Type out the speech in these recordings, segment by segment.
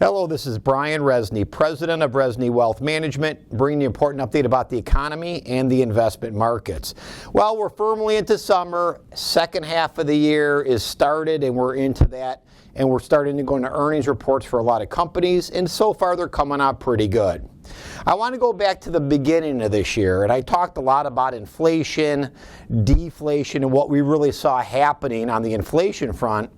Hello, this is Brian Resney, President of Resney Wealth Management, bringing the important update about the economy and the investment markets. Well, we're firmly into summer. Second half of the year is started, and we're into that. And we're starting to go into earnings reports for a lot of companies, and so far they're coming out pretty good. I want to go back to the beginning of this year, and I talked a lot about inflation, deflation, and what we really saw happening on the inflation front,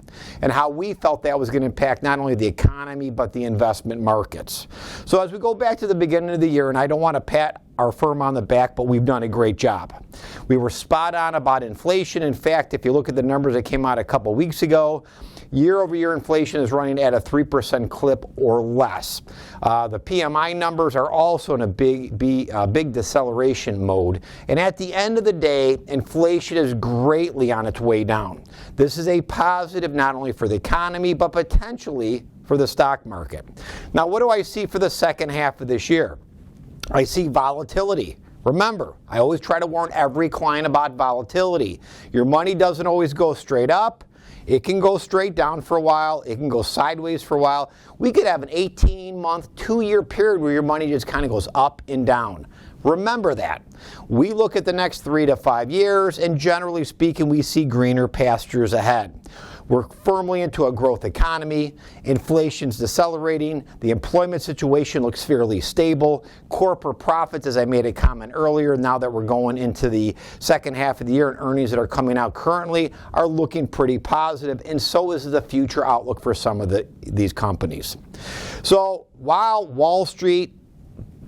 and how we felt that was going to impact not only the economy, but the investment markets. So as we go back to the beginning of the year, and I don't want to pat our firm on the back, but we've done a great job. We were spot on about inflation. In fact, if you look at the numbers that came out a couple weeks ago, year-over-year inflation is running at a 3% clip or less. The PMI numbers are also in a big deceleration mode. And at the end of the day, inflation is greatly on its way down. This is a positive not only for the economy, but potentially for the stock market. Now, what do I see for the second half of this year? I see volatility. Remember, I always try to warn every client about volatility. Your money doesn't always go straight up. It can go straight down for a while. It can go sideways for a while. We could have an 18-month, 2-year period where your money just kind of goes up and down. Remember that. We look at the next 3 to 5 years, and generally speaking, we see greener pastures ahead. We're firmly into a growth economy. Inflation's decelerating. The employment situation looks fairly stable. Corporate profits, as I made a comment earlier, now that we're going into the second half of the year and earnings that are coming out currently are looking pretty positive, and so is the future outlook for some of these companies. So while Wall Street,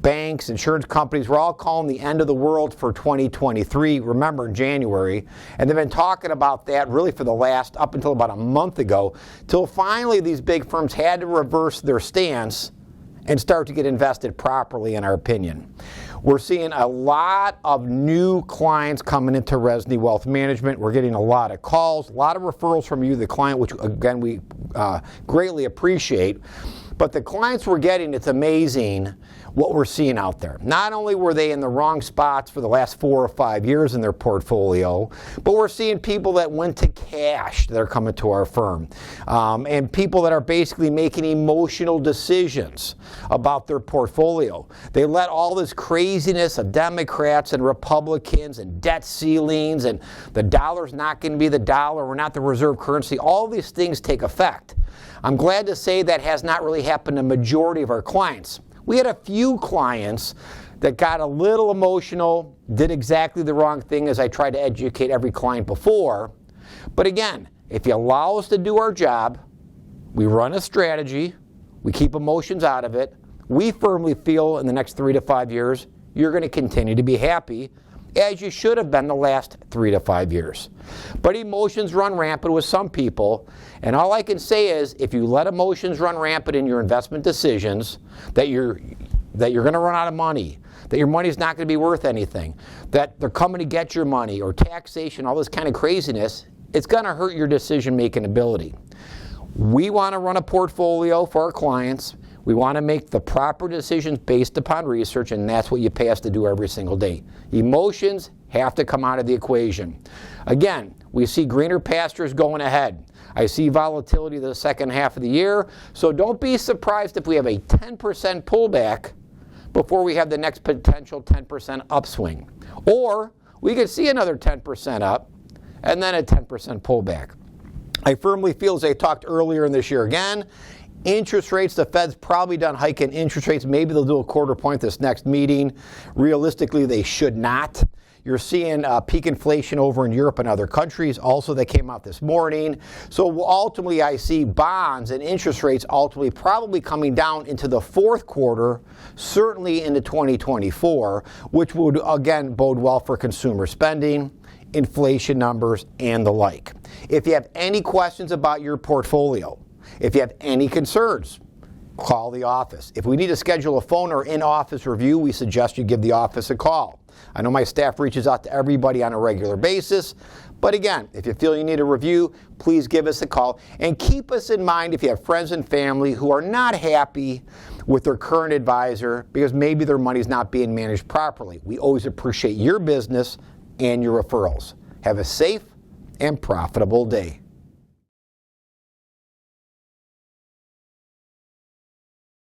banks, insurance companies, we're all calling the end of the world for 2023, remember in January, and they've been talking about that really for the last, up until about a month ago, till finally these big firms had to reverse their stance and start to get invested properly, in our opinion. We're seeing a lot of new clients coming into Resney Wealth Management. We're getting a lot of calls, a lot of referrals from you, the client, which again we greatly appreciate. But the clients we're getting, it's amazing what we're seeing out there. Not only were they in the wrong spots for the last 4 or 5 years in their portfolio, but we're seeing people that went to cash that are coming to our firm. And people that are basically making emotional decisions about their portfolio. They let all this craziness of Democrats and Republicans and debt ceilings and the dollar's not going to be the dollar, we're not the reserve currency, all these things take effect. I'm glad to say that has not really happened to the majority of our clients. We had a few clients that got a little emotional, did exactly the wrong thing, as I tried to educate every client before. But again, if you allow us to do our job, we run a strategy, we keep emotions out of it, we firmly feel in the next 3 to 5 years, you're going to continue to be happy, as you should have been the last 3 to 5 years. But emotions run rampant with some people, and all I can say is if you let emotions run rampant in your investment decisions, that you're going to run out of money, that your money's not going to be worth anything, that they're coming to get your money, or taxation, all this kind of craziness, it's going to hurt your decision-making ability. We want to run a portfolio for our clients. We want to make the proper decisions based upon research, and that's what you pay us to do every single day. Emotions have to come out of the equation. Again, we see greener pastures going ahead. I see volatility the second half of the year, so don't be surprised if we have a 10% pullback before we have the next potential 10% upswing. Or we could see another 10% up and then a 10% pullback. I firmly feel, as I talked earlier in this year again, interest rates, the Fed's probably done hiking interest rates. Maybe they'll do a quarter point this next meeting. Realistically, they should not. You're seeing peak inflation over in Europe and other countries. Also, that came out this morning. So ultimately, I see bonds and interest rates ultimately probably coming down into the fourth quarter, certainly into 2024, which would, again, bode well for consumer spending, inflation numbers, and the like. If you have any questions about your portfolio, if you have any concerns, call the office. If we need to schedule a phone or in-office review, we suggest you give the office a call. I know my staff reaches out to everybody on a regular basis, but again, if you feel you need a review, please give us a call. And keep us in mind if you have friends and family who are not happy with their current advisor because maybe their money's not being managed properly. We always appreciate your business and your referrals. Have a safe and profitable day.